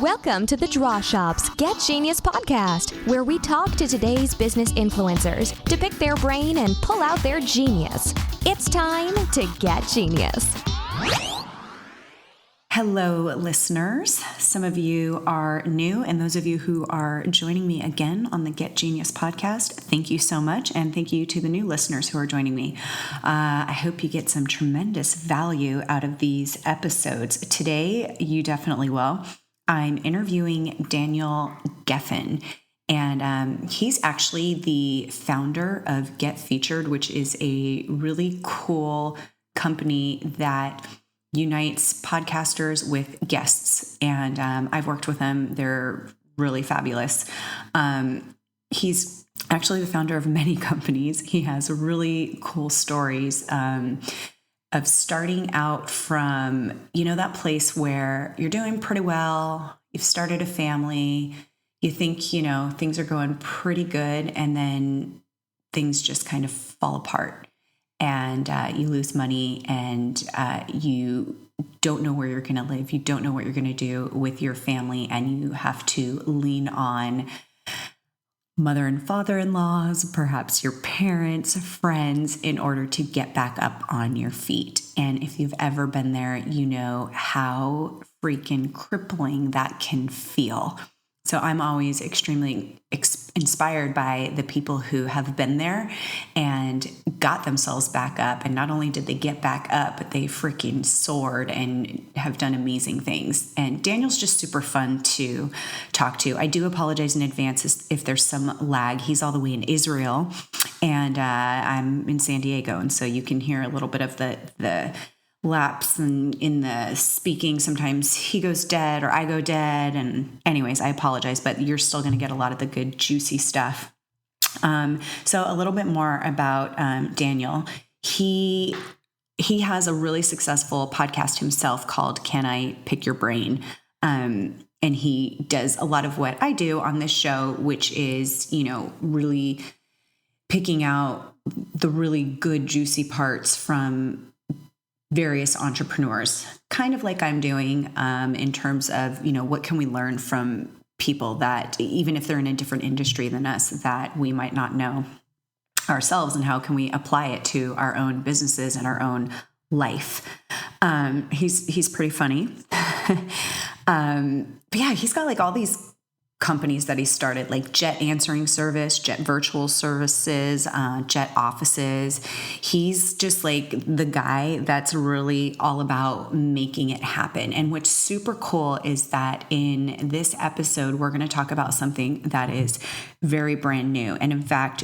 Welcome to the Draw Shop's Get Genius podcast, where we talk to today's business influencers to pick their brain and pull out their genius. It's time to get genius. Hello, listeners. Some of you are new, and those of you who are joining me again on the Get Genius podcast, thank you so much, and thank you to the new listeners who are joining me. I hope you get some tremendous value out of these episodes. Today, you definitely will. I'm interviewing Daniel Gefen, and he's actually the founder of Get Featured, which is a really cool company that unites podcasters with guests, and I've worked with them. They're really fabulous. He's actually the founder of many companies. He has really cool stories of starting out from, that place where you're doing pretty well, you've started a family, you think, things are going pretty good, and then things just kind of fall apart. And you lose money, and you don't know where you're going to live. You don't know what you're going to do with your family, and you have to lean on mother and father-in-laws, perhaps your parents, friends, in order to get back up on your feet. And if you've ever been there, you know how freaking crippling that can feel. So I'm always extremely inspired by the people who have been there and got themselves back up. And not only did they get back up, but they freaking soared and have done amazing things. And Daniel's just super fun to talk to. I do apologize in advance if there's some lag. He's all the way in Israel, and I'm in San Diego. And so you can hear a little bit of the lapse in the speaking. Sometimes he goes dead or I go dead. And anyways, I apologize, but you're still going to get a lot of the good, juicy stuff. So a little bit more about Daniel. He has a really successful podcast himself called Can I Pick Your Brain? And he does a lot of what I do on this show, which is, really picking out the really good, juicy parts from various entrepreneurs, kind of like I'm doing in terms of, what can we learn from people that, even if they're in a different industry than us, that we might not know ourselves, and how can we apply it to our own businesses and our own life. He's pretty funny. But yeah, he's got like all these companies that he started, like Jet Answering Service, Jet Virtual Services, Jet Offices. He's just like the guy that's really all about making it happen. And what's super cool is that in this episode, we're going to talk about something that is very brand new. And in fact,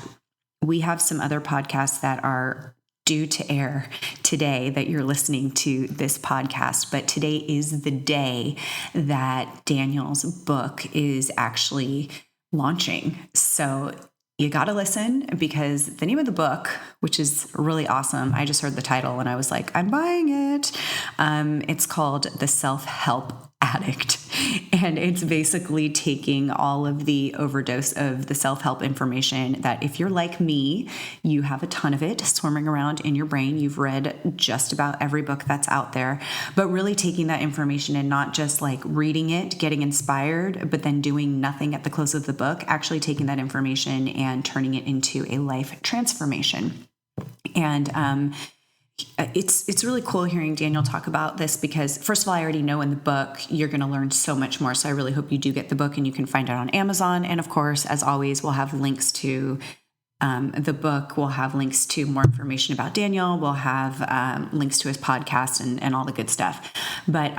we have some other podcasts that are due to air today that you're listening to this podcast, but today is the day that Daniel's book is actually launching. So you got to listen, because the name of the book, which is really awesome, I just heard the title and I was like, I'm buying it. It's called The SelfHelp Addict. And it's basically taking all of the overdose of the self-help information that, if you're like me, you have a ton of it swarming around in your brain. You've read just about every book that's out there, but really taking that information and not just like reading it, getting inspired, but then doing nothing at the close of the book, actually taking that information and turning it into a life transformation. And it's really cool hearing Daniel talk about this, because first of all, I already know in the book you're going to learn so much more. So I really hope you do get the book, and you can find it on Amazon. And of course, as always, we'll have links to the book. We'll have links to more information about Daniel. We'll have links to his podcast and all the good stuff. But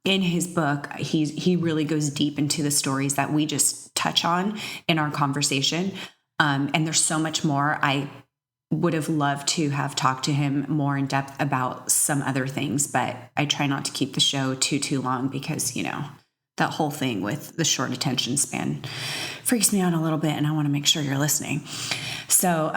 in his book, he really goes deep into the stories that we just touch on in our conversation. And there's so much more. I would have loved to have talked to him more in depth about some other things, but I try not to keep the show too long, because, that whole thing with the short attention span freaks me out a little bit, and I want to make sure you're listening. So,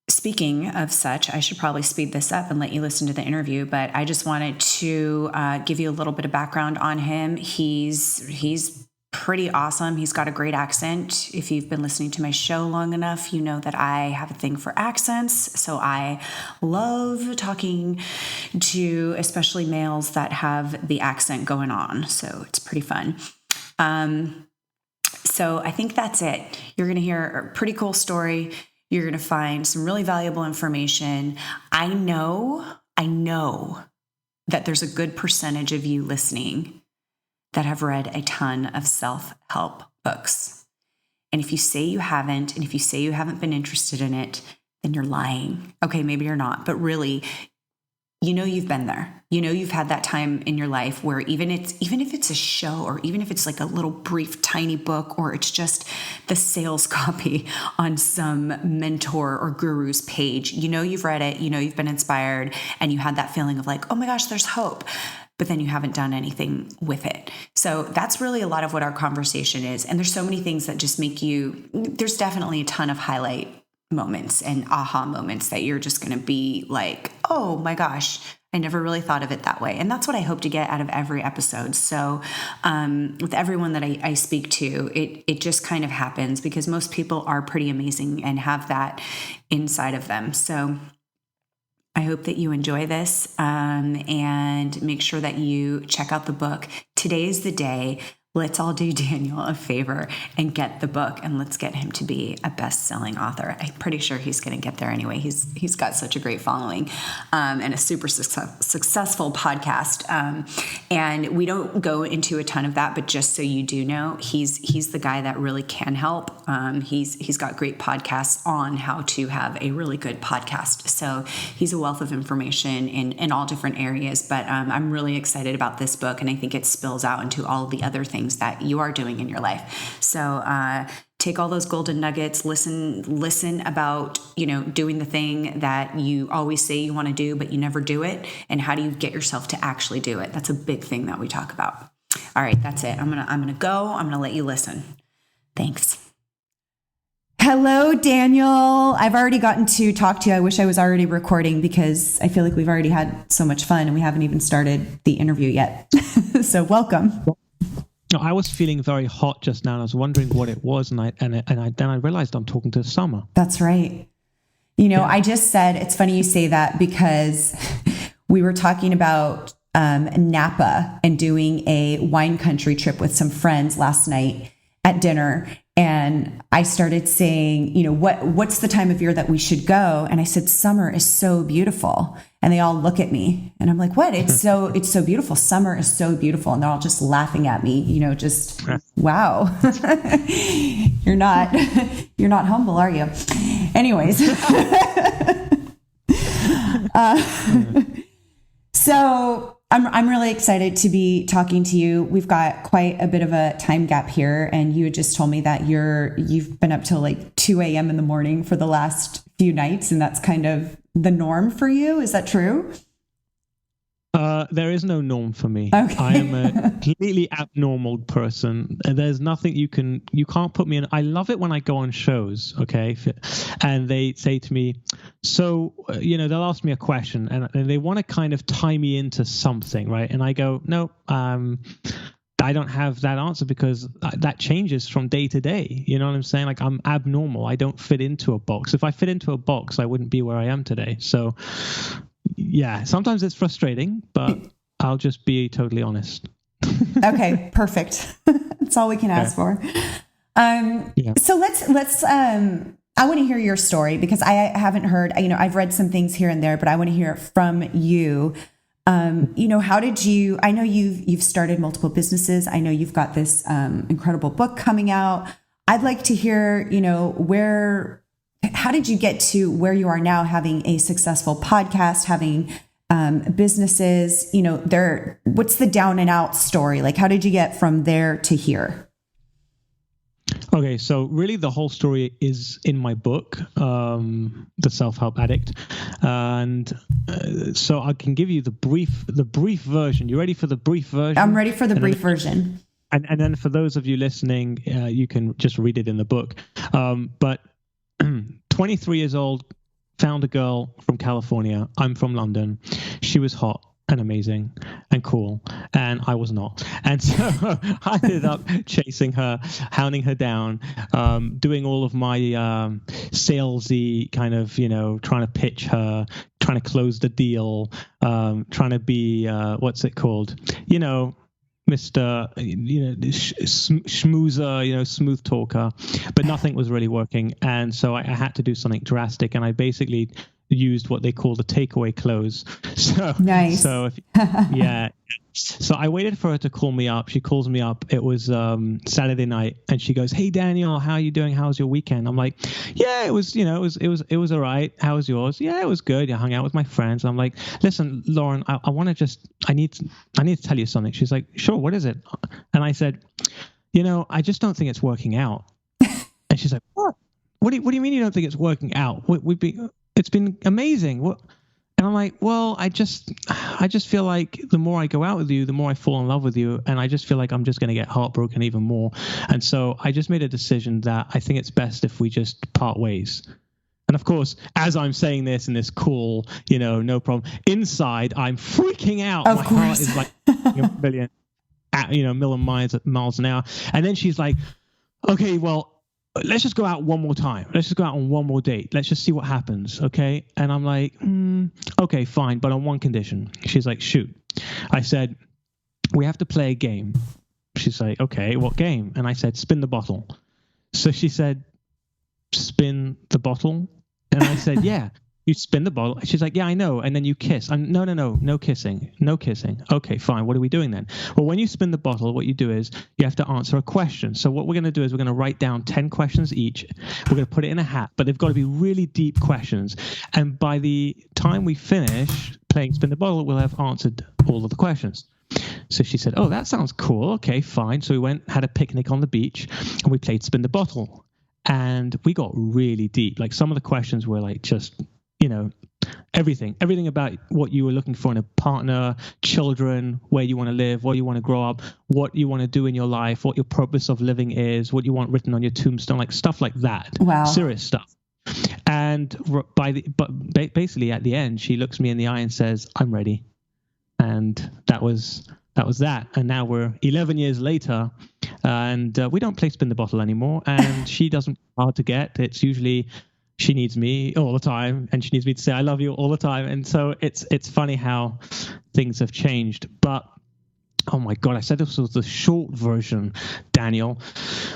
speaking of such, I should probably speed this up and let you listen to the interview, but I just wanted to give you a little bit of background on him. He's pretty awesome. He's got a great accent. If you've been listening to my show long enough, you know that I have a thing for accents. So I love talking to especially males that have the accent going on. So it's pretty fun. So I think that's it. You're going to hear a pretty cool story. You're going to find some really valuable information. I know that there's a good percentage of you listening that have read a ton of self-help books. And if you say you haven't, and if you say you haven't been interested in it, then you're lying. Okay, maybe you're not, but really, you know you've been there. You know you've had that time in your life where even if it's a show, or even if it's like a little brief tiny book, or it's just the sales copy on some mentor or guru's page, you know you've read it, you know you've been inspired, and you had that feeling of like, oh my gosh, there's hope, but then you haven't done anything with it. So that's really a lot of what our conversation is. And there's so many things that just there's definitely a ton of highlight moments and aha moments that you're just going to be like, oh my gosh, I never really thought of it that way. And that's what I hope to get out of every episode. So with everyone that I speak to, it just kind of happens because most people are pretty amazing and have that inside of them. So I hope that you enjoy this and make sure that you check out the book. Today is the day. Let's all do Daniel a favor and get the book, and let's get him to be a best-selling author. I'm pretty sure he's going to get there anyway. He's got such a great following and a super successful podcast. And we don't go into a ton of that, but just so you do know, he's the guy that really can help. He's got great podcasts on how to have a really good podcast. So he's a wealth of information in all different areas. But I'm really excited about this book, and I think it spills out into all the other things that you are doing in your life. So take all those golden nuggets, listen about, doing the thing that you always say you want to do, but you never do it. And how do you get yourself to actually do it? That's a big thing that we talk about. All right, that's it. I'm going to go. I'm going to let you listen. Thanks. Hello, Daniel. I've already gotten to talk to you. I wish I was already recording because I feel like we've already had so much fun and we haven't even started the interview yet. So welcome. No, I was feeling very hot just now. And I was wondering what it was, and then I realized I'm talking to Summer. That's right. I just said it's funny you say that because we were talking about Napa and doing a wine country trip with some friends last night at dinner, and I started saying, what's the time of year that we should go? And I said, summer is so beautiful. And they all look at me and I'm like, what? It's so beautiful. Summer is so beautiful. And they're all just laughing at me, just, wow. You're not humble, are you? Anyways. So I'm really excited to be talking to you. We've got quite a bit of a time gap here. And you had just told me that you've been up till like 2 a.m. in the morning for the last few nights. And that's kind of the norm for you. Is that true? There is no norm for me. Okay. I am a completely abnormal person. There's nothing you can't put me in. I love it when I go on shows, okay? And they say to me, so, they'll ask me a question and they want to kind of tie me into something, right? And I go, no, I don't have that answer because that changes from day to day. You know what I'm saying? Like, I'm abnormal. I don't fit into a box. If I fit into a box, I wouldn't be where I am today. So yeah, sometimes it's frustrating, but I'll just be totally honest. Okay, perfect. That's all we can ask for. So let's I want to hear your story because I haven't heard, I've read some things here and there, but I want to hear it from you. How did you, I know you've started multiple businesses. I know you've got this incredible book coming out. I'd like to hear, how did you get to where you are now, having a successful podcast, having businesses, what's the down and out story? Like, how did you get from there to here? Okay, so really the whole story is in my book, The SelfHelp Addict. And so I can give you the brief version. You ready for the brief version? I'm ready for the brief version. And then for those of you listening, you can just read it in the book. But 23 years old, found a girl from California. I'm from London. She was hot. and amazing and cool, and I was not. And so I ended up chasing her, hounding her down, doing all of my salesy kind of, trying to pitch her, trying to close the deal, trying to be what's it called, Mr. Schmoozer, smooth talker, but nothing was really working. And so I had to do something drastic, and I basically used what they call the takeaway close. So nice. So yeah. So I waited for her to call me up. She calls me up. It was Saturday night, and she goes, "Hey Daniel, how are you doing? How's your weekend?" I'm like, "Yeah, it was all right. How was yours?" "Yeah, it was good. I hung out with my friends." I'm like, "Listen, Lauren, I need to tell you something." She's like, "Sure, what is it?" And I said, "I just don't think it's working out." And she's like, "What? What do you mean you don't think it's working out? It's been amazing. What?" And I'm like, "Well, I just feel like the more I go out with you, the more I fall in love with you. And I just feel like I'm just going to get heartbroken even more. And so I just made a decision that I think it's best if we just part ways." And of course, as I'm saying this in this cool, no problem, inside I'm freaking out. Of My course. heart is like a million miles an hour. And then she's like, "Okay, well, let's just go out one more time. Let's just go out on one more date. Let's just see what happens, okay?" And I'm like, "Okay, fine, but on one condition." She's like, "Shoot." I said, "We have to play a game." She's like, "Okay, what game?" And I said, "Spin the bottle." So she said, "Spin the bottle?" And I said, "Yeah, you spin the bottle." She's like, "Yeah, I know. And then you kiss." No kissing. No kissing. "Okay, fine. What are we doing then?" "Well, when you spin the bottle, what you do is you have to answer a question. So what we're going to do is we're going to write down 10 questions each. We're going to put it in a hat, but they've got to be really deep questions. And by the time we finish playing spin the bottle, we'll have answered all of the questions." So she said, "Oh, that sounds cool. Okay, fine." So we went, had a picnic on the beach, and we played spin the bottle. And we got really deep. Like some of the questions were like just, everything about what you were looking for in a partner, children, where you want to live, what you want to grow up, what you want to do in your life, what your purpose of living is, what you want written on your tombstone, like stuff like that. Wow. Serious stuff. And basically at the end, she looks me in the eye and says, "I'm ready." And that was that. And now we're 11 years later, and we don't play spin the bottle anymore. And she doesn't hard to get. It's usually she needs me all the time, and she needs me to say "I love you" all the time. And so it's funny how things have changed. But oh my God, I said this was the short version, Daniel.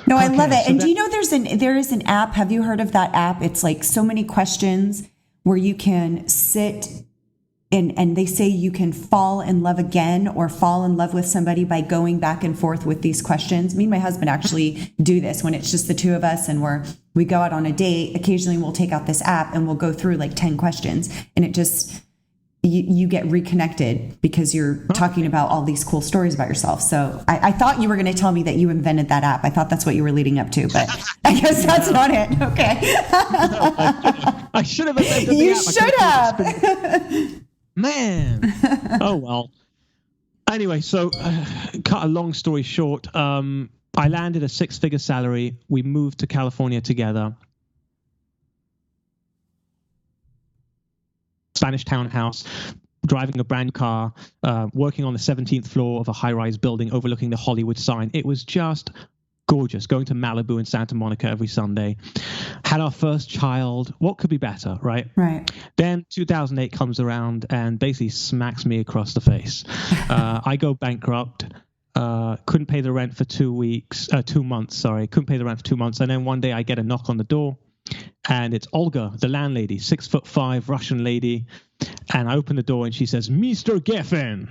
No, I love it. So and do you know there is an app? Have you heard of that app? It's like so many questions where you can sit and they say you can fall in love again or fall in love with somebody by going back and forth with these questions. Me and my husband actually do this when it's just the two of us and we go out on a date. Occasionally we'll take out this app and we'll go through like 10 questions, and it just, you get reconnected because you're talking about all these cool stories about yourself. So I thought you were going to tell me that you invented that app. I thought that's what you were leading up to, but I guess that's not it. Okay. I should have invented the you app. Should have. Man. Oh, well. Anyway, so cut a long story short, I landed a 6-figure salary. We moved to California together. Spanish townhouse, driving a brand new car, working on the 17th floor of a high-rise building overlooking the Hollywood sign. It was just gorgeous, going to Malibu and Santa Monica every Sunday. Had our first child. What could be better, right? Right. Then 2008 comes around and basically smacks me across the face. I go bankrupt. Couldn't pay the rent for 2 months. Couldn't pay the rent for 2 months. And then one day I get a knock on the door, and it's Olga, the landlady, 6'5" Russian lady. And I open the door and she says, "Mr. Gefen,"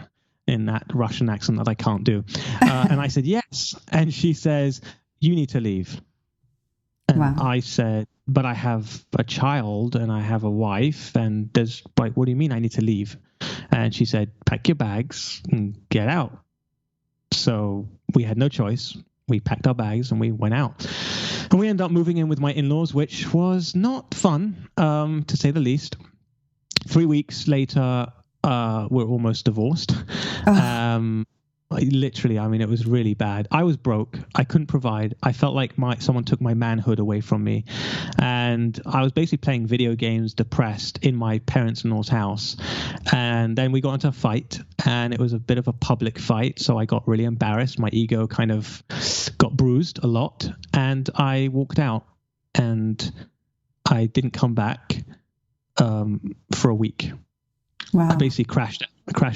in that Russian accent that I can't do. And I said, "Yes." And she says, "You need to leave." And wow. I said, "But I have a child and I have a wife, and there's like, what do you mean I need to leave?" And she said, "Pack your bags and get out." So we had no choice. We packed our bags and we went out. And we ended up moving in with my in-laws, which was not fun, to say the least. 3 weeks later, we're almost divorced. literally, I mean, it was really bad. I was broke. I couldn't provide. I felt like someone took my manhood away from me. And I was basically playing video games, depressed, in my parents-in-law's house. And then we got into a fight, and it was a bit of a public fight. So I got really embarrassed. My ego kind of got bruised a lot. And I walked out, and I didn't come back for a week. Wow. I basically crashed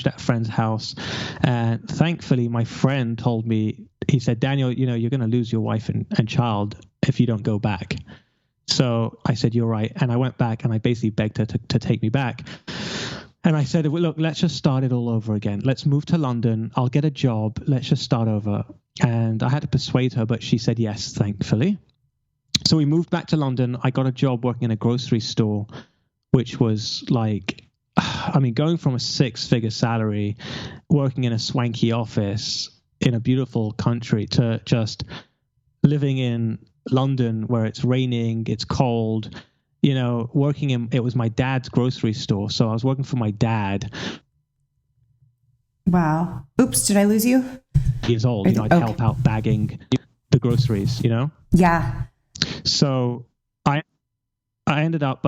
at a friend's house, and thankfully my friend told me, he said, Daniel, you're going to lose your wife and child if you don't go back. So I said, you're right. And I went back, and I basically begged her to take me back. And I said, well, look, let's just start it all over again. Let's move to London. I'll get a job. Let's just start over. And I had to persuade her, but she said yes, thankfully. So we moved back to London. I got a job working in a grocery store, which was like, I mean, going from a 6-figure salary, working in a swanky office in a beautiful country, to just living in London where it's raining, it's cold, working it was my dad's grocery store. So I was working for my dad. Wow. Oops, did I lose you? Years old, I'd help out bagging the groceries, Yeah. So I ended up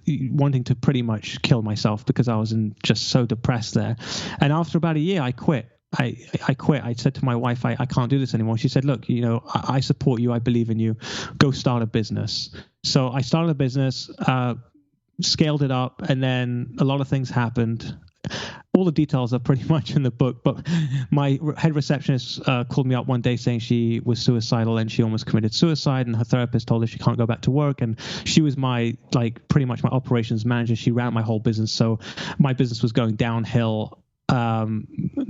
wanting to pretty much kill myself because I was just so depressed there. And after about a year, I quit. I quit. I said to my wife, I can't do this anymore. She said, look, I support you. I believe in you. Go start a business. So I started a business, scaled it up, and then a lot of things happened. All the details are pretty much in the book, but my head receptionist called me up one day saying she was suicidal and she almost committed suicide, and her therapist told her she can't go back to work. And she was pretty much my operations manager. She ran my whole business. So my business was going downhill. A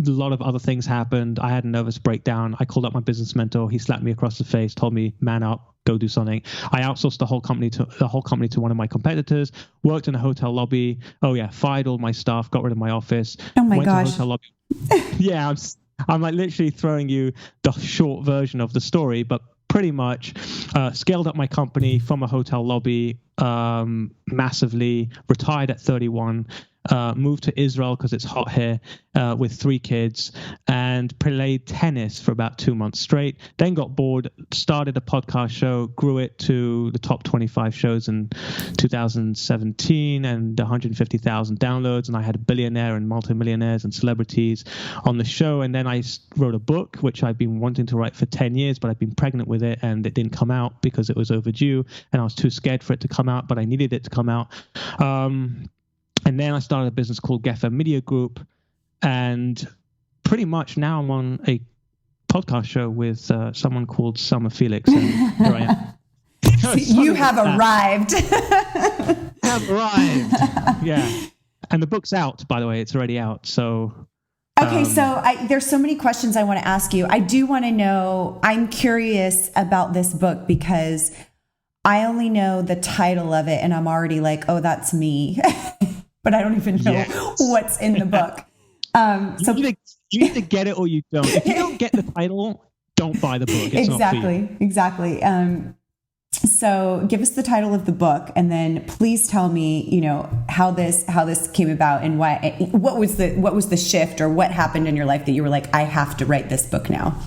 lot of other things happened. I had a nervous breakdown. I called up my business mentor. He slapped me across the face, told me, man up, go do something. I outsourced the whole company to one of my competitors, worked in a hotel lobby. Oh yeah. Fired all my staff, got rid of my office. Oh my went gosh. to hotel lobby. Yeah. I'm like literally throwing you the short version of the story, but pretty much scaled up my company from a hotel lobby massively, retired at 31, moved to Israel because it's hot here with 3 kids, and played tennis for about 2 months straight. Then got bored, started a podcast show, grew it to the top 25 shows in 2017 and 150,000 downloads. And I had a billionaire and multimillionaires and celebrities on the show. And then I wrote a book, which I've been wanting to write for 10 years, but I've been pregnant with it and it didn't come out because it was overdue. And I was too scared for it to come out, but I needed it to come out. And then I started a business called Gefen Media Group. And pretty much now I'm on a podcast show with someone called Summer Felix. And here I am. You have arrived. Have arrived. Yeah. And the book's out, by the way. It's already out. So. Okay, so there's so many questions I want to ask you. I do want to know, I'm curious about this book because I only know the title of it and I'm already like, oh, that's me. But I don't even know what's in the book. So you either get it or you don't. If you don't get the title, don't buy the book. It's not for you. Exactly. So give us the title of the book, and then please tell me, how this came about and what was the shift or what happened in your life that you were like, I have to write this book now.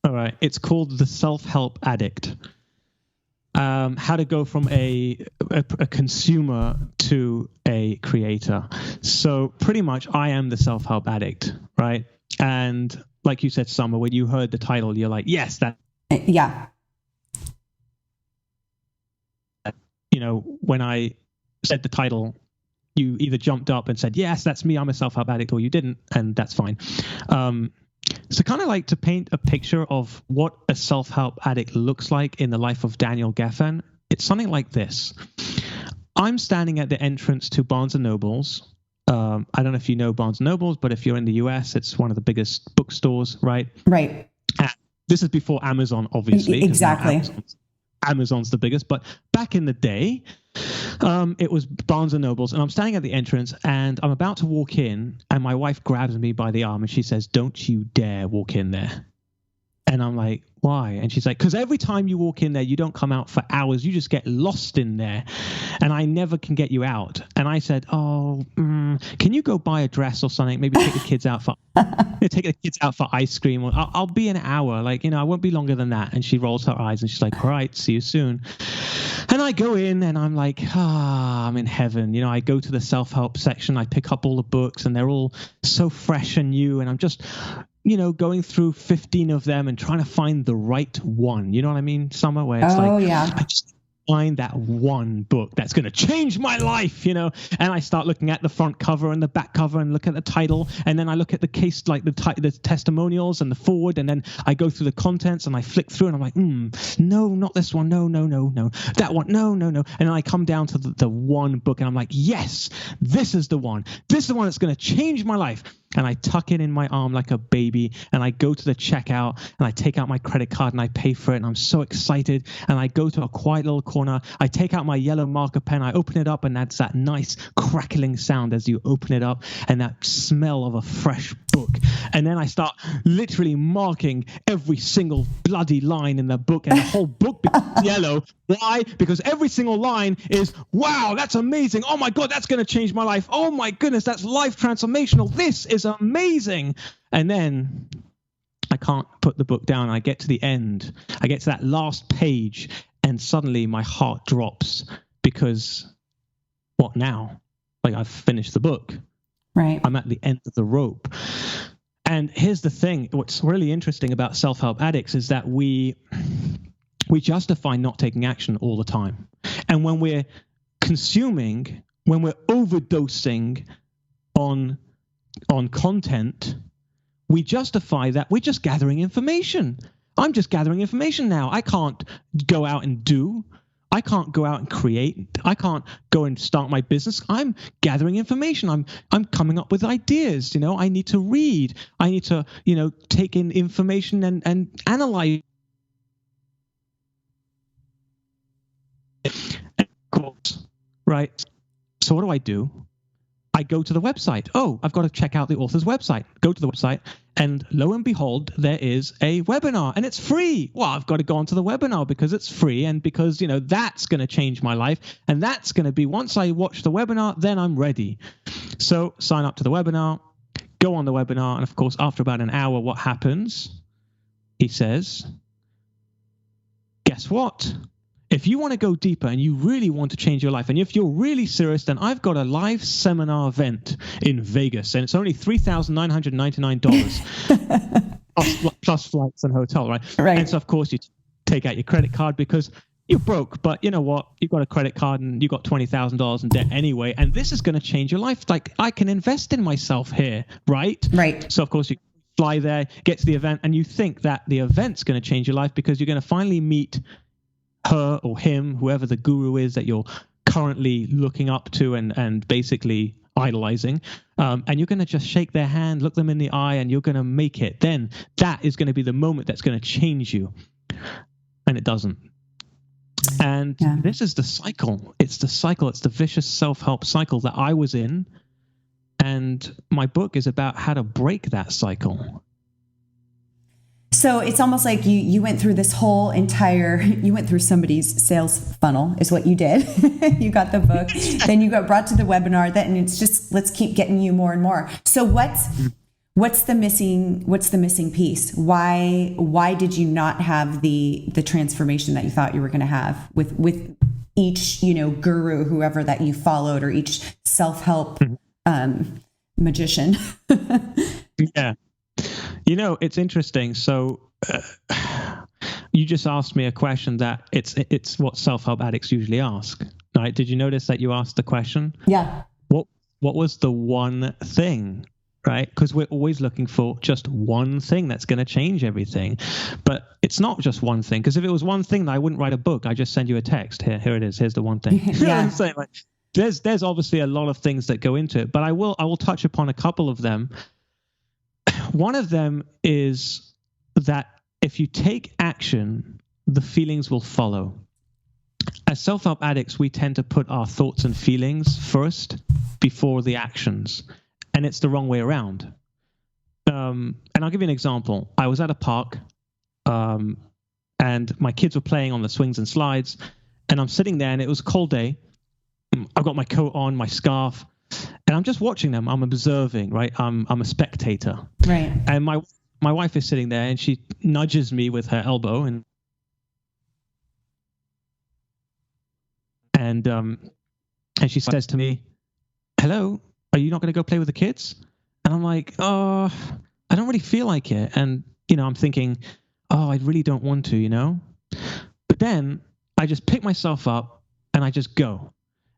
All right. It's called The SelfHelp Addict. How to go from a consumer to a creator. So pretty much I am the self-help addict, right? And like you said, Summer, when you heard the title, you're like, yes, that. Yeah. When I said the title, you either jumped up and said, yes, that's me, I'm a self-help addict, or you didn't, and that's fine. So kind of like to paint a picture of what a self-help addict looks like in the life of Daniel Gefen. It's something like this. I'm standing at the entrance to Barnes & Noble's. I don't know if you know Barnes & Noble's, but if you're in the US, it's one of the biggest bookstores, right? Right. This is before Amazon, obviously. Exactly. Amazon's the biggest, but back in the day, it was Barnes & Noble's, and I'm standing at the entrance, and I'm about to walk in, and my wife grabs me by the arm, and she says, don't you dare walk in there. And I'm like, why? And she's like, because every time you walk in there, you don't come out for hours. You just get lost in there. And I never can get you out. And I said, can you go buy a dress or something? Maybe take the kids out for ice cream. Or I'll be an hour. Like, I won't be longer than that. And she rolls her eyes and she's like, all right, see you soon. And I go in and I'm like, I'm in heaven. I go to the self-help section. I pick up all the books and they're all so fresh and new. And I'm just going through 15 of them and trying to find the right one. You know what I mean, Summer? Where it's I just find that one book that's going to change my life, And I start looking at the front cover and the back cover and look at the title. And then I look at the case, like the testimonials and the forward. And then I go through the contents and I flick through and I'm like, no, not this one. No, that one. No. And then I come down to the one book and I'm like, yes, this is the one. This is the one that's going to change my life. And I tuck it in my arm like a baby and I go to the checkout and I take out my credit card and I pay for it and I'm so excited and I go to a quiet little corner. I take out my yellow marker pen, I open it up and that's that nice crackling sound as you open it up and that smell of a fresh book. And then I start literally marking every single bloody line in the book and the whole book becomes yellow. Why? Because every single line is, wow, that's amazing. Oh my God, that's going to change my life. Oh my goodness, that's life transformational. This is amazing. And then I can't put the book down. I get to the end. I get to that last page and suddenly my heart drops because what now? Like I've finished the book. Right. I'm at the end of the rope. And here's the thing. What's really interesting about self-help addicts is that we justify not taking action all the time. And when we're consuming, when we're overdosing on content, we justify that we're just gathering information. I'm just gathering information now. I can't go out and do. I can't go out and create. I can't go and start my business. I'm gathering information. I'm coming up with ideas. I need to read. I need to, take in information and analyze. Of course, right? So what do? I go to the website. Oh, I've got to check out the author's website. Go to the website, and lo and behold, there is a webinar, and it's free. Well, I've got to go onto the webinar because it's free, and because that's going to change my life, and that's going to be once I watch the webinar, then I'm ready. So sign up to the webinar, go on the webinar, and of course, after about an hour, what happens? He says, "Guess what? If you want to go deeper and you really want to change your life, and if you're really serious, then I've got a live seminar event in Vegas, and it's only $3,999 plus flights and hotel, right? Right. And so, of course, you take out your credit card because you're broke, but you know what? You've got a credit card and you've got $20,000 in debt anyway, and this is going to change your life. Like, I can invest in myself here, right? Right. So, of course, you fly there, get to the event, and you think that the event's going to change your life because you're going to finally meet her or him, whoever the guru is that you're currently looking up to and basically idolizing, and you're going to just shake their hand, look them in the eye, and you're going to make it. Then that is going to be the moment that's going to change you, and it doesn't. And This is the cycle. It's the cycle. It's the vicious self-help cycle that I was in, and my book is about how to break that cycle. So it's almost like you went through this whole you went through somebody's sales funnel is what you did. You got the book, then you got brought to the webinar, then it's just, let's keep getting you more and more. So what's the missing piece? Why did you not have the transformation that you thought you were going to have with each, guru, whoever that you followed, or each self-help magician? Yeah. It's interesting. So you just asked me a question that it's what self-help addicts usually ask, right? Did you notice that you asked the question? Yeah. What was the one thing, right? Because we're always looking for just one thing that's going to change everything. But it's not just one thing, because if it was one thing, then I wouldn't write a book. I just send you a text. Here it is. Here's the one thing. You know what I'm saying? Like, there's obviously a lot of things that go into it, but I will touch upon a couple of them. One of them is that if you take action, the feelings will follow. As self-help addicts, we tend to put our thoughts and feelings first before the actions, and it's the wrong way around. And I'll give you an example. I was at a park. and my kids were playing on the swings and slides, and I'm sitting there, and it was a cold day. I've got my coat on, my scarf, and I'm just watching them. I'm observing, right? I'm a spectator. Right. And my wife is sitting there, and she nudges me with her elbow, and she says to me, "Hello, are you not going to go play with the kids?" And I'm like, "Oh, I don't really feel like it." And, I'm thinking, "Oh, I really don't want to, But then I just pick myself up and I just go.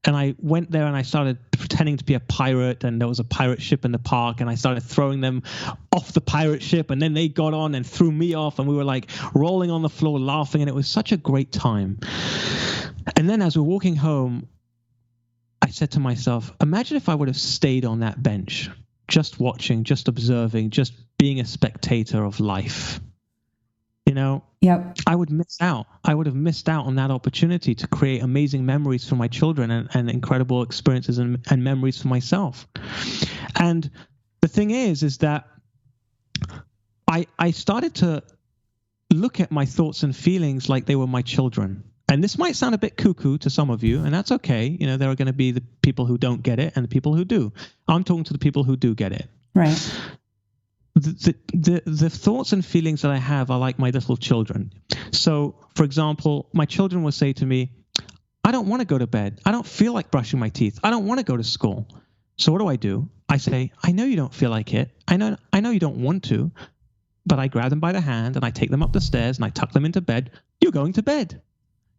And I went there and I started pretending to be a pirate, and there was a pirate ship in the park, and I started throwing them off the pirate ship, and then they got on and threw me off, and we were like rolling on the floor laughing, and it was such a great time. And then as we're walking home, I said to myself, imagine if I would have stayed on that bench, just watching, just observing, just being a spectator of life. Yep. I would miss out. I would have missed out on that opportunity to create amazing memories for my children and incredible experiences and memories for myself. And the thing is that I started to look at my thoughts and feelings like they were my children. And this might sound a bit cuckoo to some of you, and that's okay. There are going to be the people who don't get it and the people who do. I'm talking to the people who do get it. Right. The thoughts and feelings that I have are like my little children. So, for example, my children will say to me, I don't want to go to bed. I don't feel like brushing my teeth. I don't want to go to school. So what do? I say, I know you don't feel like it. I know you don't want to, but I grab them by the hand and I take them up the stairs and I tuck them into bed. You're going to bed.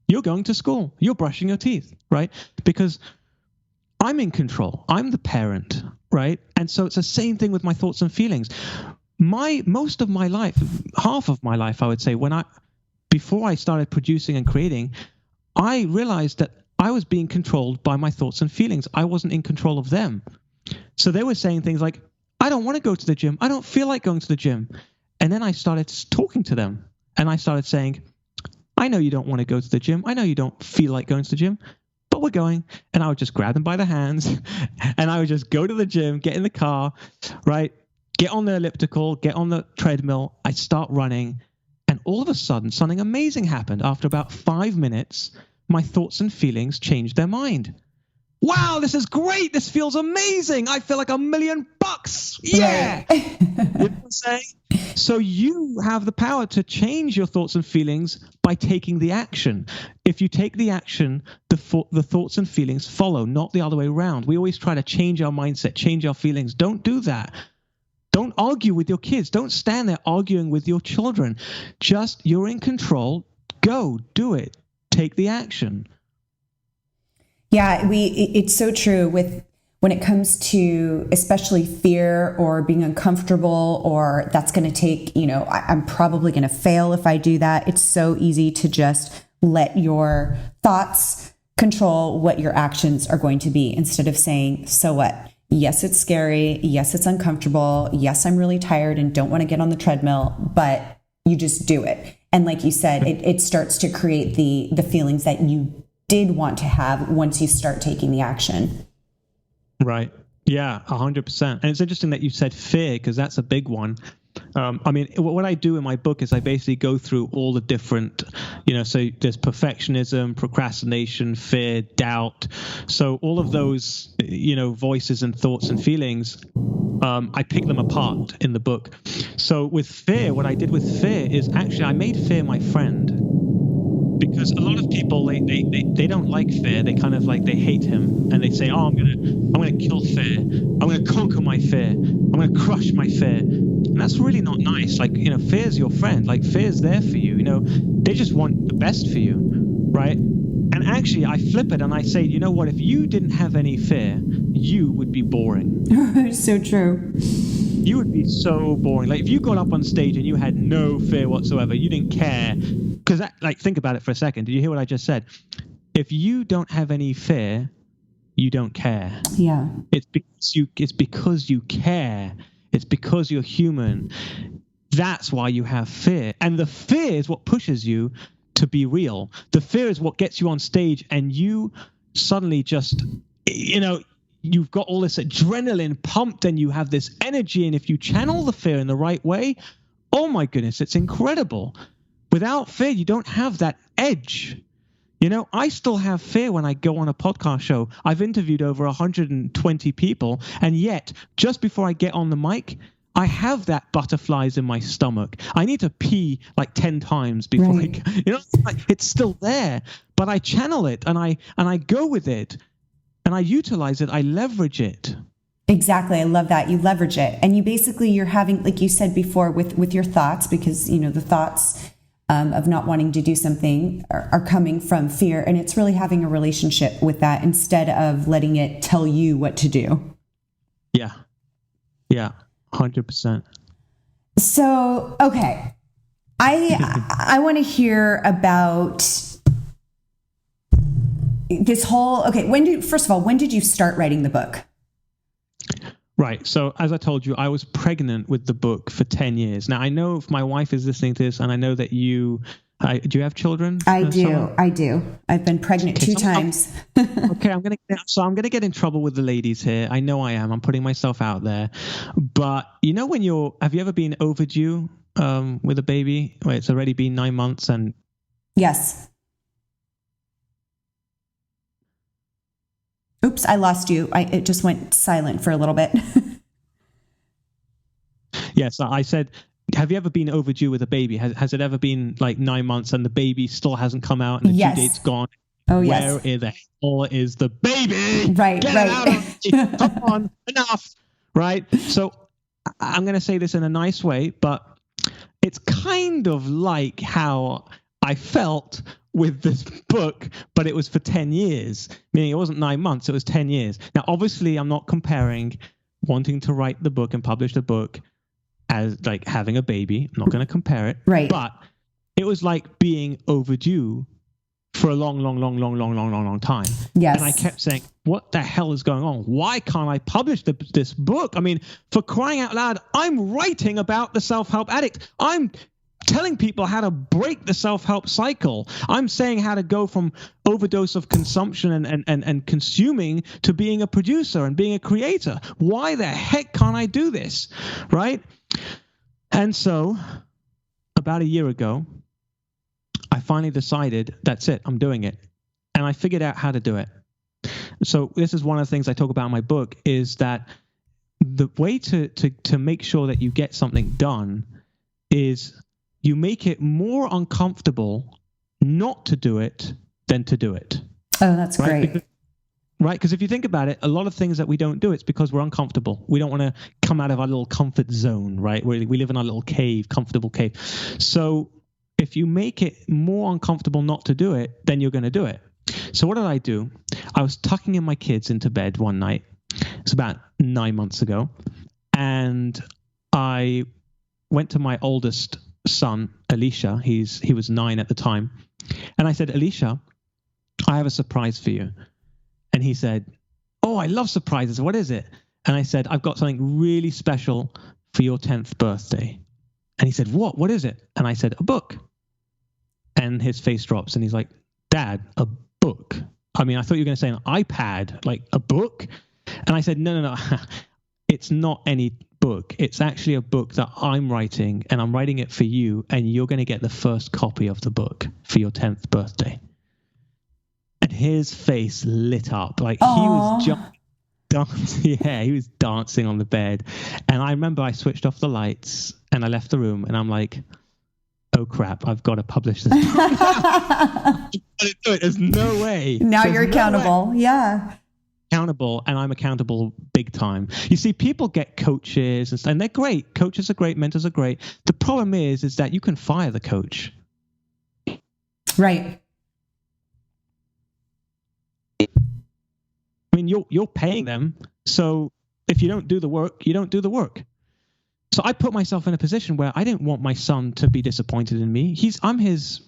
You're going to school. You're brushing your teeth, right? Because I'm in control. I'm the parent, right? And so it's the same thing with my thoughts and feelings. Most of my life, half of my life, I would say, before I started producing and creating, I realized that I was being controlled by my thoughts and feelings. I wasn't in control of them. So they were saying things like, I don't want to go to the gym. I don't feel like going to the gym. And then I started talking to them and I started saying, I know you don't want to go to the gym. I know you don't feel like going to the gym, but we're going. And I would just grab them by the hands and I would just go to the gym, get in the car, right? Get on the elliptical, get on the treadmill. I'd start running. And all of a sudden, something amazing happened. After about 5 minutes, my thoughts and feelings changed their mind. Wow, this is great. This feels amazing. I feel like $1 million. Yeah. Right. You know what I'm saying? So you have the power to change your thoughts and feelings by taking the action. If you take the action, the thoughts and feelings follow, not the other way around. We always try to change our mindset, change our feelings. Don't do that. Don't argue with your kids. Don't stand there arguing with your children. Just, you're in control. Go, do it. Take the action. Yeah, it's so true when it comes to especially fear or being uncomfortable, or that's going to take, I'm probably going to fail if I do that. It's so easy to just let your thoughts control what your actions are going to be instead of saying, so what? Yes, it's scary. Yes, it's uncomfortable. Yes, I'm really tired and don't want to get on the treadmill, but you just do it. And like you said, it starts to create the feelings that you did want to have once you start taking the action. Right. Yeah, 100%. And it's interesting that you said fear, because that's a big one. What I do in my book is I basically go through all the different, so there's perfectionism, procrastination, fear, doubt. So all of those, voices and thoughts and feelings, I pick them apart in the book. So with fear, what I did with fear is actually I made fear my friend. Because a lot of people, they don't like fear. They kind of they hate him, and they say, "Oh, I'm gonna kill fear. I'm gonna conquer my fear. I'm gonna crush my fear." And that's really not nice. Fear's your friend. Fear's there for you. They just want the best for you, right? And actually, I flip it and I say, you know what? If you didn't have any fear, you would be boring. So true. You would be so boring. If you got up on stage and you had no fear whatsoever, you didn't care. Because think about it for a second. Did you hear what I just said? If you don't have any fear, you don't care. Yeah. It's because you care. It's because you're human. That's why you have fear. And the fear is what pushes you to be real. The fear is what gets you on stage and you suddenly just, you've got all this adrenaline pumped and you have this energy. And if you channel the fear in the right way, oh my goodness, it's incredible. Without fear, you don't have that edge. I still have fear when I go on a podcast show. I've interviewed over 120 people, and yet just before I get on the mic, I have that butterflies in my stomach. I need to pee like 10 times before right. it's still there, but I channel it and I go with it and I utilize it. I leverage it. Exactly. I love that. You leverage it. And you're having, like you said before, with your thoughts, because, the thoughts of not wanting to do something are coming from fear. And it's really having a relationship with that instead of letting it tell you what to do. Yeah. Yeah. 100%. So, okay. I want to hear about this whole, first of all, when did you start writing the book? Right. So as I told you, I was pregnant with the book for 10 years. Now, I know if my wife is listening to this, and I know that do you have children? I do. I've been pregnant 2 times. Okay. I'm going to get in trouble with the ladies here. I know I am. I'm putting myself out there. But have you ever been overdue with a baby where it's already been 9 months and... Yes. Oops, I lost you. It just went silent for a little bit. Yes, I said, have you ever been overdue with a baby? Has it ever been like 9 months and the baby still hasn't come out and the due date's gone? Oh, yes. Where the hell is the baby? Right, Get right. it out of me. Come on, enough. Right? So I'm going to say this in a nice way, but it's kind of like how I felt with this book, but it was for 10 years, meaning it wasn't 9 months, it was 10 years. Now, obviously, I'm not comparing wanting to write the book and publish the book as like having a baby. I'm not going to compare it. Right. But it was like being overdue for a long time. Yes. And I kept saying, what the hell is going on? Why can't I publish this book? I mean, for crying out loud, I'm writing about the self-help addict. I'm telling people how to break the self-help cycle. I'm saying how to go from overdose of consumption and consuming to being a producer and being a creator. Why the heck can't I do this? Right? And so about a year ago, I finally decided, that's it, I'm doing it. And I figured out how to do it. So this is one of the things I talk about in my book, is that the way to make sure that you get something done is you make it more uncomfortable not to do it than to do it. Oh, that's great. Because if you think about it, a lot of things that we don't do, it's because we're uncomfortable. We don't want to come out of our little comfort zone, right? We live in our little cave, comfortable cave. So if you make it more uncomfortable not to do it, then you're going to do it. So what did I do? I was tucking in my kids into bed one night. It's about 9 months ago. And I went to my oldest son, Alicia. He was 9 at the time. And I said, Alicia, I have a surprise for you. And he said, oh, I love surprises. What is it? And I said, I've got something really special for your 10th birthday. And he said, what? What is it? And I said, a book. And his face drops and he's like, Dad, a book? I mean, I thought you were going to say an iPad, like a book. And I said, no. It's not any book. It's actually a book that I'm writing, and I'm writing it for you, and you're going to get the first copy of the book for your 10th birthday. And his face lit up. Like Aww. He was dancing. Yeah, he was dancing on the bed. And I remember I switched off the lights and I left the room, and I'm like, oh crap, I've got to publish this book. There's no way. Now you're accountable. Yeah. Accountable, and I'm accountable big time. You see, people get coaches and they're great. Coaches are great, mentors are great. The problem is that you can fire the coach. Right. I mean, you're paying them, so if you don't do the work, you don't do the work. So I put myself in a position where I didn't want my son to be disappointed in me. I'm his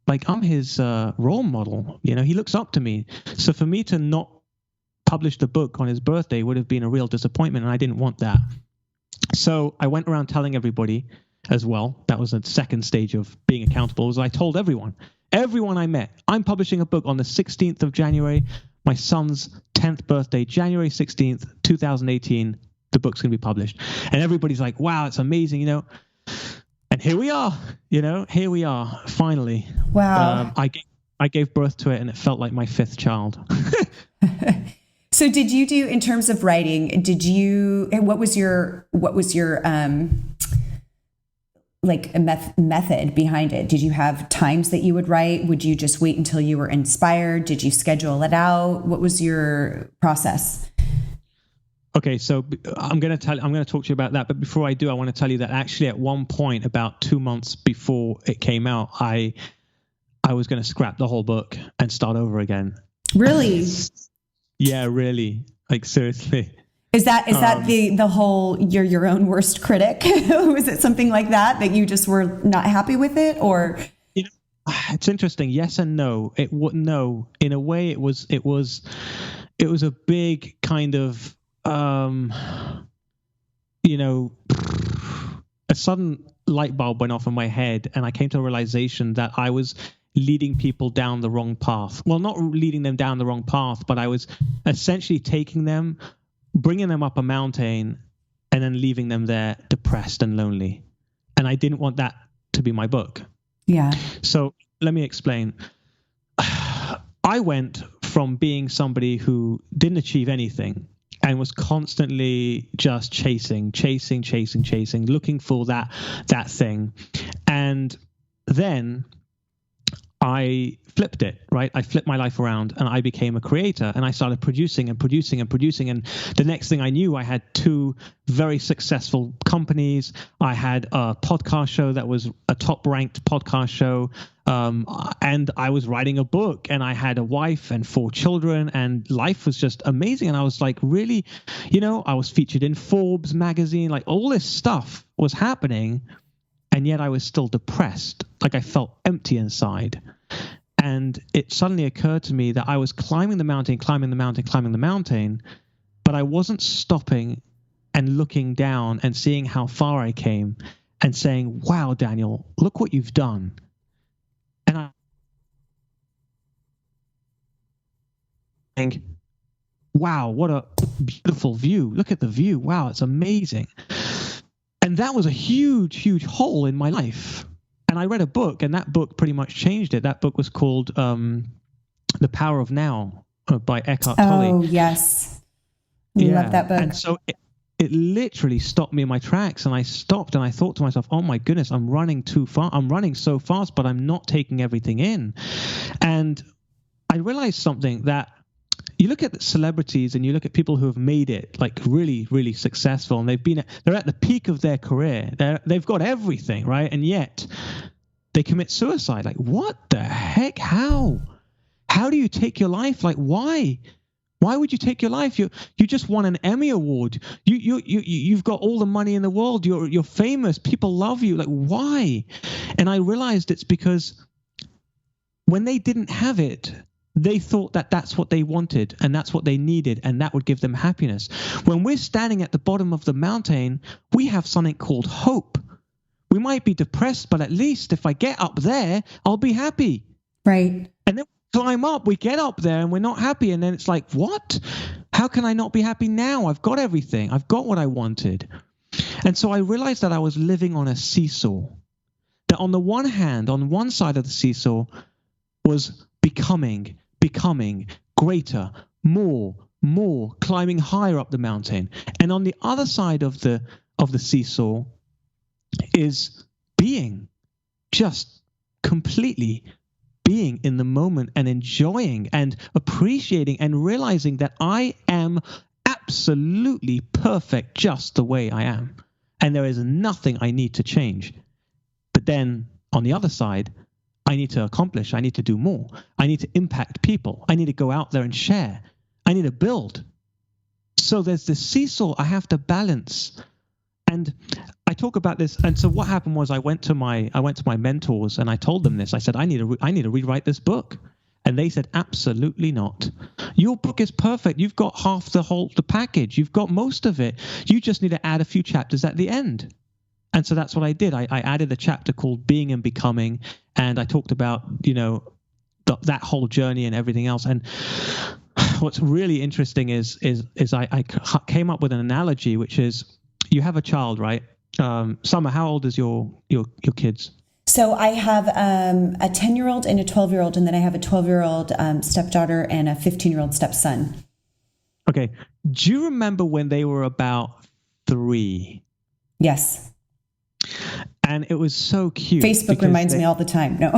role model. You know, he looks up to me. So for me to not publish the book on his birthday would have been a real disappointment, and I didn't want that. So I went around telling everybody as well. That was a second stage of being accountable. Was I told everyone I met, I'm publishing a book on the 16th of January, my son's 10th birthday, January 16th, 2018. The book's going to be published. And everybody's like, wow, it's amazing, you know. And And here we are, here we are, finally. Wow. I gave birth to it, and it felt like my fifth child. So did you do, in terms of writing, what was your like a method behind it? Did you have times that you would write? Would you just wait until you were inspired? Did you schedule it out? What was your process? Okay, so I'm going to talk to you about that. But before I do, I want to tell you that actually at one point, about 2 months before it came out, I was going to scrap the whole book and start over again. Really? Yeah, really. Like, seriously. Is that the whole you're your own worst critic? Was it something like that you just were not happy with it, or? It's interesting. Yes and no. No. In a way, it was a big kind of a sudden light bulb went off in my head, and I came to a realization that I was leading people down the wrong path. Well, not leading them down the wrong path, but I was essentially taking them, bringing them up a mountain, and then leaving them there depressed and lonely. And I didn't want that to be my book. Yeah. So let me explain. I went from being somebody who didn't achieve anything and was constantly just chasing, looking for that thing. And then I flipped it, right? I flipped my life around and I became a creator, and I started producing. And the next thing I knew, I had 2 very successful companies. I had a podcast show that was a top ranked podcast show. And I was writing a book, and I had a wife and 4 children, and life was just amazing. And I was like, really, I was featured in Forbes magazine, like all this stuff was happening. And yet I was still depressed. Like I felt empty inside. And it suddenly occurred to me that I was climbing the mountain, but I wasn't stopping and looking down and seeing how far I came and saying, wow, Daniel, look what you've done. And I think, wow, what a beautiful view. Look at the view. Wow, it's amazing. And that was a huge, huge hole in my life. And I read a book, and that book pretty much changed it. That book was called The Power of Now by Eckhart Tolle. Oh, yes. I love that book. And so it literally stopped me in my tracks, and I stopped and I thought to myself, oh my goodness, I'm running too far. I'm running so fast, but I'm not taking everything in. And I realized something, that you look at celebrities and you look at people who have made it like really, really successful, and they're at the peak of their career. They've got everything, right? And yet they commit suicide. Like, what the heck? How do you take your life? Like, why? Why would you take your life? You just won an Emmy Award. You've got all the money in the world. You're famous. People love you. Like, why? And I realized it's because when they didn't have it, they thought that that's what they wanted and that's what they needed, and that would give them happiness. When we're standing at the bottom of the mountain, we have something called hope. We might be depressed, but at least if I get up there, I'll be happy. Right. And then we climb up, we get up there and we're not happy. And then it's like, what? How can I not be happy now? I've got everything. I've got what I wanted. And so I realized that I was living on a seesaw. That on the one hand, on one side of the seesaw was becoming greater, more, climbing higher up the mountain. And on the other side of the seesaw is being, just completely being in the moment and enjoying and appreciating and realizing that I am absolutely perfect just the way I am. And there is nothing I need to change. But then on the other side, I need to accomplish. I need to do more. I need to impact people. I need to go out there and share. I need to build. So there's this seesaw I have to balance. And I talk about this. And so what happened was I went to my mentors and I told them this. I said, I need to rewrite this book. And they said, absolutely not. Your book is perfect. You've got half the package. You've got most of it. You just need to add a few chapters at the end. And so that's what I did. I added a chapter called Being and Becoming, and I talked about, that whole journey and everything else. And what's really interesting is I came up with an analogy, which is you have a child, right? Summer, how old is your kids? So I have a 10-year-old and a 12-year-old, and then I have a 12-year-old stepdaughter and a 15-year-old stepson. Okay. Do you remember when they were about 3? Yes. And it was so cute. Facebook reminds me all the time. No.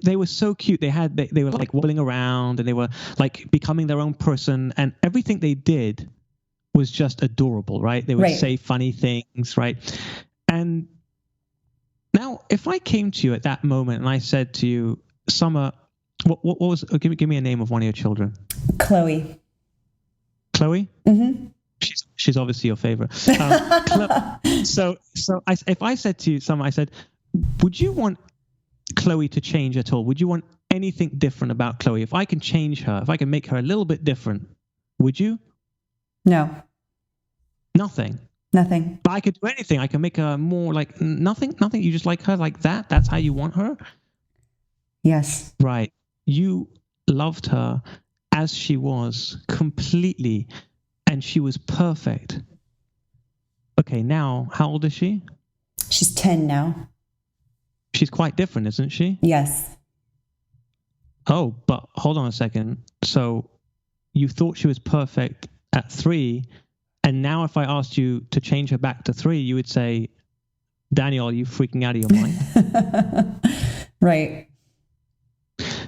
They were so cute. They were like wobbling around, and they were like becoming their own person, and everything they did was just adorable, right? They would say funny things, right? And now, if I came to you at that moment and I said to you, Summer, what was? Give me a name of one of your children. Chloe. Chloe. Mm-hmm. She's obviously your favorite. So if I said to you, Summer, I said, would you want Chloe to change at all? Would you want anything different about Chloe? If I can change her, if I can make her a little bit different, would you? No. Nothing. But I could do anything. I can make her more like nothing. You just like her like that. That's how you want her? Yes. Right. You loved her as she was completely, and she was perfect. Okay, now, how old is she? She's 10 now. She's quite different, isn't she? Yes. Oh, but hold on a second. So you thought she was perfect at 3, and now if I asked you to change her back to 3, you would say, Daniel, are you freaking out of your mind? Right.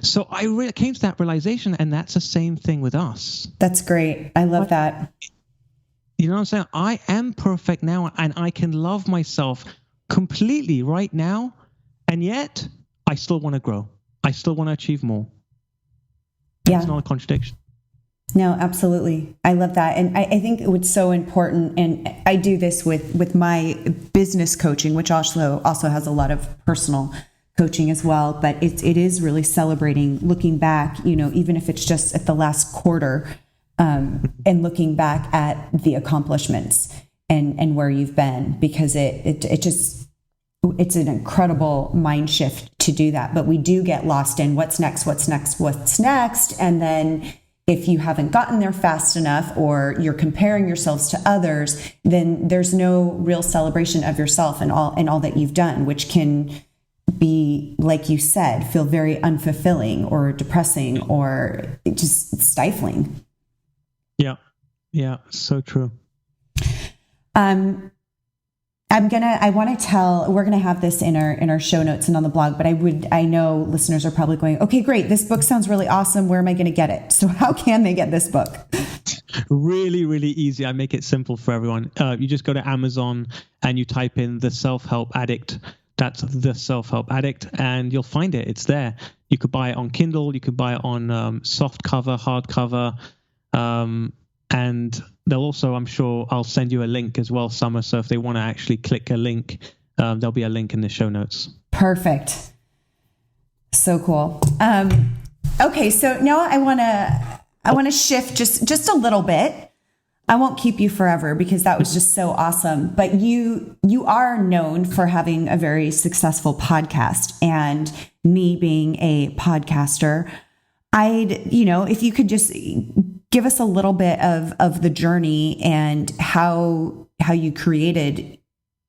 So I came to that realization, and that's the same thing with us. That's great. I love that. You know what I'm saying? I am perfect now, and I can love myself completely right now, and yet I still want to grow. I still want to achieve more. Yeah. It's not a contradiction. No, absolutely. I love that. And I think it's so important. And I do this with my business coaching, which also has a lot of personal coaching as well. But it is really celebrating, looking back, even if it's just at the last quarter, and looking back at the accomplishments and where you've been, because it's an incredible mind shift to do that. But we do get lost in what's next. And then if you haven't gotten there fast enough, or you're comparing yourselves to others, then there's no real celebration of yourself and all that you've done, which can be, like you said, feel very unfulfilling or depressing or just stifling. Yeah, so true. We're gonna have this in our show notes and on the blog, but I know listeners are probably going, okay, great, this book sounds really awesome. Where am I going to get it? So how can they get this book? Really, really easy. I make it simple for everyone. You just go to Amazon and you type in The SelfHelp Addict. That's The SelfHelp Addict, and you'll find it. It's there. You could buy it on Kindle. You could buy it on soft cover, hardcover, and they'll also, I'm sure, I'll send you a link as well, Summer. So if they want to actually click a link, there'll be a link in the show notes. Perfect. So cool. Okay, so now I want to shift just a little bit. I won't keep you forever because that was just so awesome. But you are known for having a very successful podcast, and me being a podcaster, if you could just give us a little bit of the journey and how you created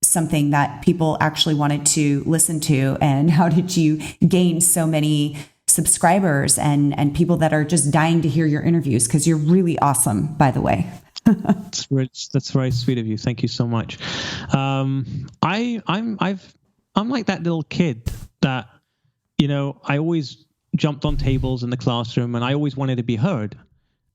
something that people actually wanted to listen to, and how did you gain so many subscribers and people that are just dying to hear your interviews, because you're really awesome, by the way. That's very sweet of you. Thank you so much. I'm like that little kid that, I always jumped on tables in the classroom, and I always wanted to be heard.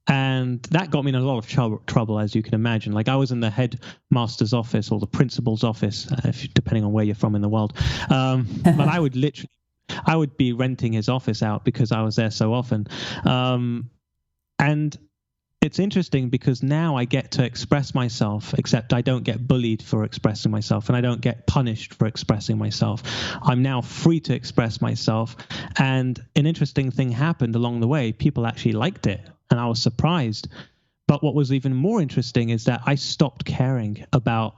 And that got me in a lot of trouble, as you can imagine. Like, I was in the headmaster's office or the principal's office, depending on where you're from in the world. But I would be renting his office out because I was there so often. And it's interesting because now I get to express myself, except I don't get bullied for expressing myself, and I don't get punished for expressing myself. I'm now free to express myself. And an interesting thing happened along the way. People actually liked it, and I was surprised. But what was even more interesting is that I stopped caring about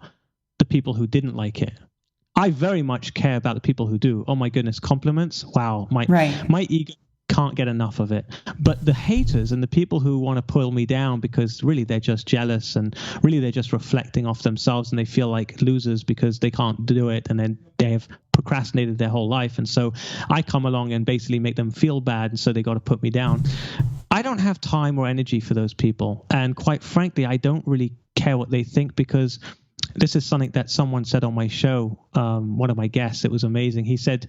the people who didn't like it. I very much care about the people who do. Oh my goodness, compliments. Wow. My ego can't get enough of it. But the haters and the people who want to pull me down because really they're just jealous and really they're just reflecting off themselves and they feel like losers because they can't do it and then they have procrastinated their whole life. And so I come along and basically make them feel bad. And so they got to put me down. I don't have time or energy for those people. And quite frankly, I don't really care what they think, because this is something that someone said on my show. One of my guests, it was amazing. He said,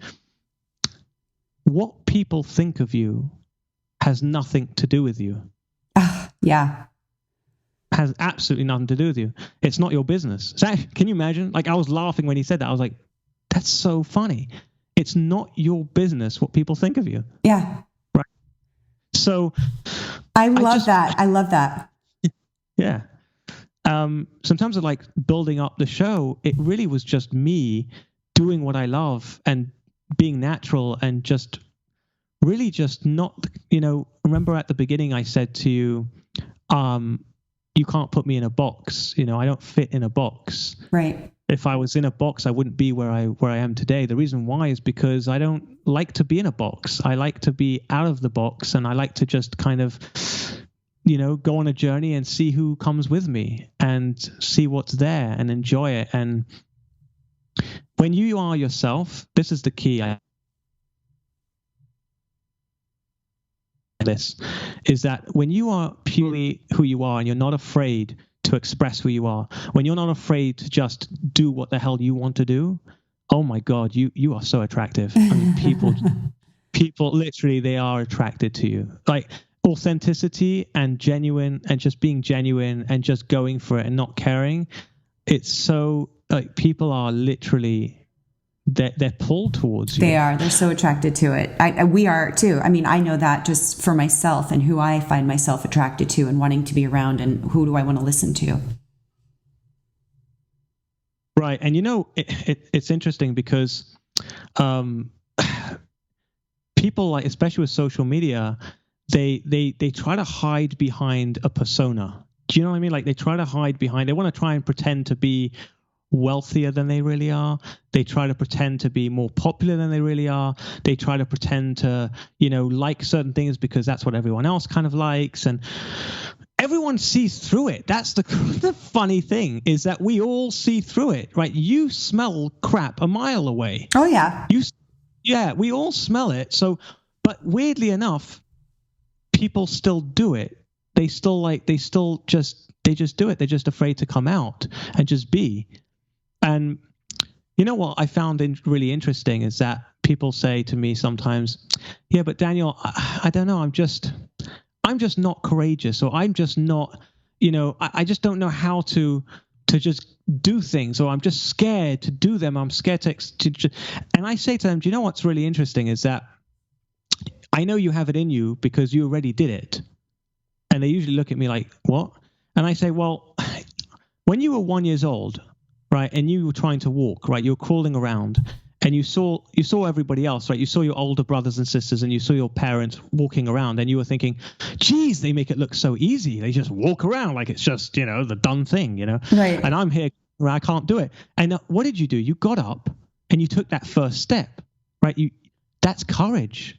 what people think of you has nothing to do with you. Yeah. Has absolutely nothing to do with you. It's not your business. So, can you imagine? Like, I was laughing when he said that. I was like, that's so funny. It's not your business what people think of you. Yeah. Right. So I love that. I love that. Yeah. So in terms of like building up the show, it really was just me doing what I love and being natural and just really just not, remember at the beginning I said to you, you can't put me in a box. I don't fit in a box. Right. If I was in a box, I wouldn't be where I am today. The reason why is because I don't like to be in a box. I like to be out of the box, and I like to just kind of, go on a journey and see who comes with me and see what's there and enjoy it. And when you are yourself, this is the key. This is that when you are purely who you are and you're not afraid to express who you are, when you're not afraid to just do what the hell you want to do, oh my God, you are so attractive. I mean, people literally, they are attracted to you. Like authenticity and genuine and just being genuine and just going for it and not caring. It's so like people are literally they're pulled towards you. They're so attracted to it. We are too. I mean, I know that just for myself and who I find myself attracted to and wanting to be around and who do I want to listen to. Right. And it's interesting because people, like, especially with social media, they try to hide behind a persona. Do you know what I mean? Like they try to hide behind, they want to try and pretend to be wealthier than they really are. They try to pretend to be more popular than they really are. They try to pretend to, like certain things because that's what everyone else kind of likes. And everyone sees through it. That's the funny thing, is that we all see through it, right? You smell crap a mile away. Oh, yeah. Yeah, we all smell it. So, but weirdly enough, people still do it. They just do it. They're just afraid to come out and just be. And you know what I found really interesting is that people say to me sometimes, yeah, but Daniel, I don't know. I'm just not courageous, or I'm just not, I just don't know how to just do things, or I'm just scared to do them. I'm scared to and I say to them, do you know what's really interesting is that I know you have it in you because you already did it. And they usually look at me like, what? And I say, well, when you were 1 year old, right, and you were trying to walk, right, you were crawling around, and you saw everybody else, right? You saw your older brothers and sisters, and you saw your parents walking around, and you were thinking, geez, they make it look so easy. They just walk around like it's just, the done thing, Right. And I'm here, I can't do it. And what did you do? You got up and you took that first step, right? That's courage,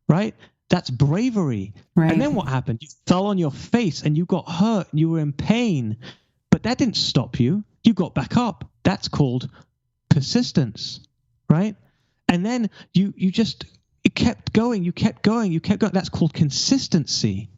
right? That's bravery. Right. And then what happened? You fell on your face and you got hurt and you were in pain, but that didn't stop you. You got back up. That's called persistence, right? And then you kept going. That's called consistency.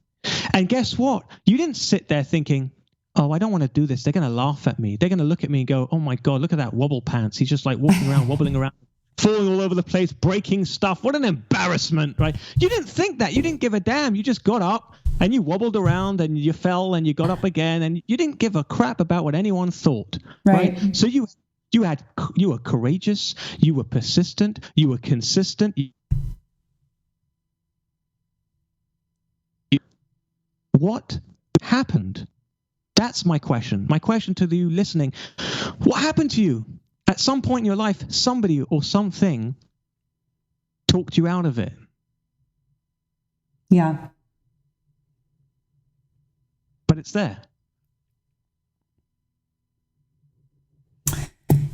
And guess what? You didn't sit there thinking, oh, I don't want to do this. They're going to laugh at me. They're going to look at me and go, oh my God, look at that wobble pants. He's just like walking around, wobbling around, falling all over the place, breaking stuff. What an embarrassment, right? You didn't think that. You didn't give a damn. You just got up and you wobbled around and you fell and you got up again and you didn't give a crap about what anyone thought, right? So you were courageous, you were persistent, you were consistent. What happened? That's my question. My question to you listening. What happened to you? At some point in your life, somebody or something talked you out of it. Yeah. But it's there.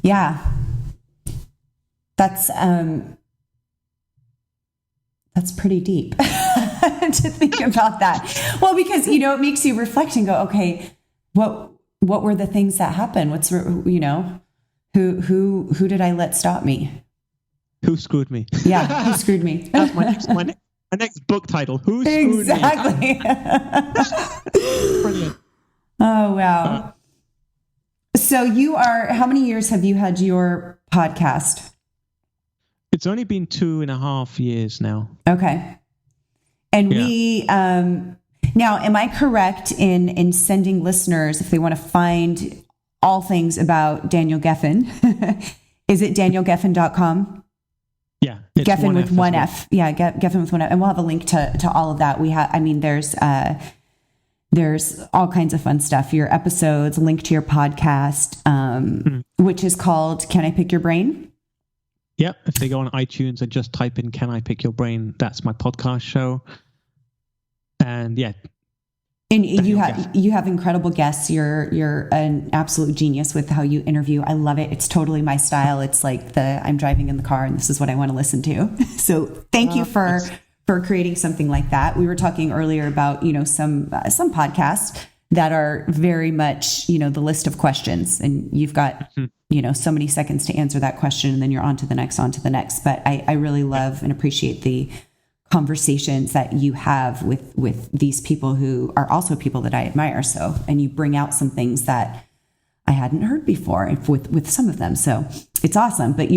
Yeah. That's That's pretty deep to think about that. Well, because, it makes you reflect and go, okay, what were the things that happened? Who did I let stop me? Who screwed me? Yeah. Who screwed me? That's my next book title. Who screwed me? Exactly. Brilliant. Oh, wow. So how many years have you had your podcast? It's only been 2.5 years now. Okay. And we, now, am I correct in sending listeners, if they want to find all things about Daniel Gefen, is it danielgefen.com? Yeah. Gefen with one F. Yeah. Gefen with one F. And we'll have a link to all of that. There's all kinds of fun stuff. Your episodes, link to your podcast, which is called Can I Pick Your Brain? Yep. If they go on iTunes and just type in Can I Pick Your Brain, that's my podcast show. And yeah. And you have incredible guests. You're an absolute genius with how you interview. I love it. It's totally my style. It's like I'm driving in the car and this is what I want to listen to. So thank you for creating something like that. We were talking earlier about, some podcasts that are very much, the list of questions, and you've got, so many seconds to answer that question, and then you're on to the next. But I really love and appreciate the conversations that you have with these people who are also people that I admire. So, and you bring out some things that I hadn't heard before with some of them. So it's awesome. But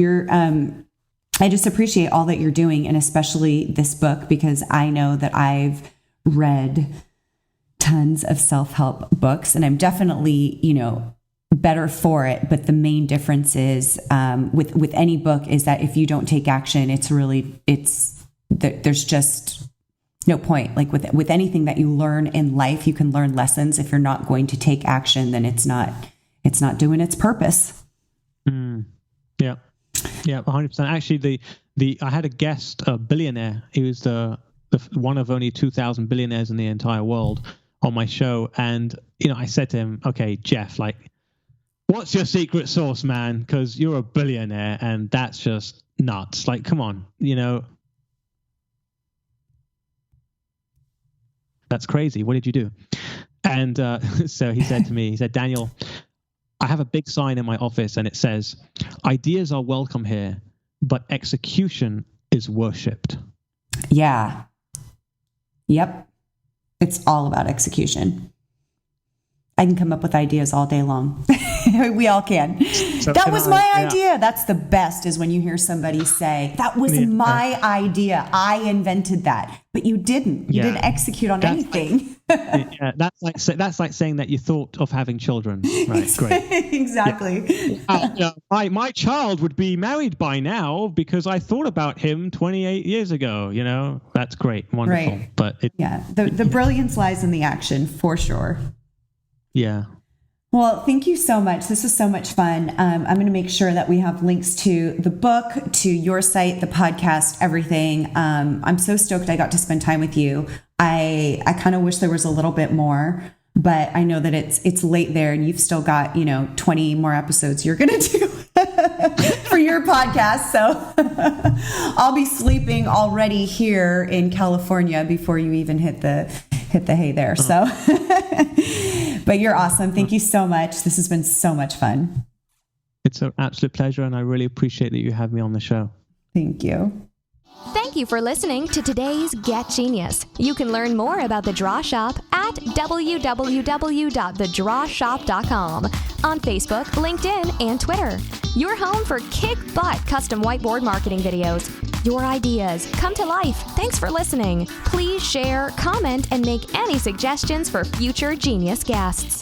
I just appreciate all that you're doing, and especially this book, because I know that I've read tons of self-help books, and I'm definitely, better for it. But the main difference is with any book is that if you don't take action, there's just no point. Like with anything that you learn in life, you can learn lessons. If you're not going to take action, then it's not doing its purpose. Yeah. Yeah, 100%. Actually, I had a guest, a billionaire. He was the one of only 2,000 billionaires in the entire world on my show. And, I said to him, okay, Jeff, like, what's your secret sauce, man? Because you're a billionaire and that's just nuts. Like, come on, that's crazy. What did you do? And so he said to me, Daniel, I have a big sign in my office and it says, ideas are welcome here, but execution is worshipped. Yeah. Yep. It's all about execution. I can come up with ideas all day long. We all can. So that was my idea. That's the best, is when you hear somebody say, that was my idea. I invented that. But you didn't. You didn't execute on anything. That's like saying that you thought of having children. Right, great. Exactly. My child would be married by now because I thought about him 28 years ago. That's great. Wonderful. Right. But the brilliance lies in the action, for sure. Yeah. Well, thank you so much. This is so much fun. I'm going to make sure that we have links to the book, to your site, the podcast, everything. I'm so stoked I got to spend time with you. I kind of wish there was a little bit more, but I know that it's late there and you've still got, 20 more episodes you're going to do for your podcast. So I'll be sleeping already here in California before you even hit the hay there. So, but you're awesome. Thank you so much. This has been so much fun. It's an absolute pleasure, and I really appreciate that you have me on the show. Thank you. Thank you for listening to today's Get Genius. You can learn more about The Draw Shop at www.thedrawshop.com, on Facebook, LinkedIn, and Twitter. Your home for kick-butt custom whiteboard marketing videos. Your ideas come to life. Thanks for listening. Please share, comment, and make any suggestions for future genius guests.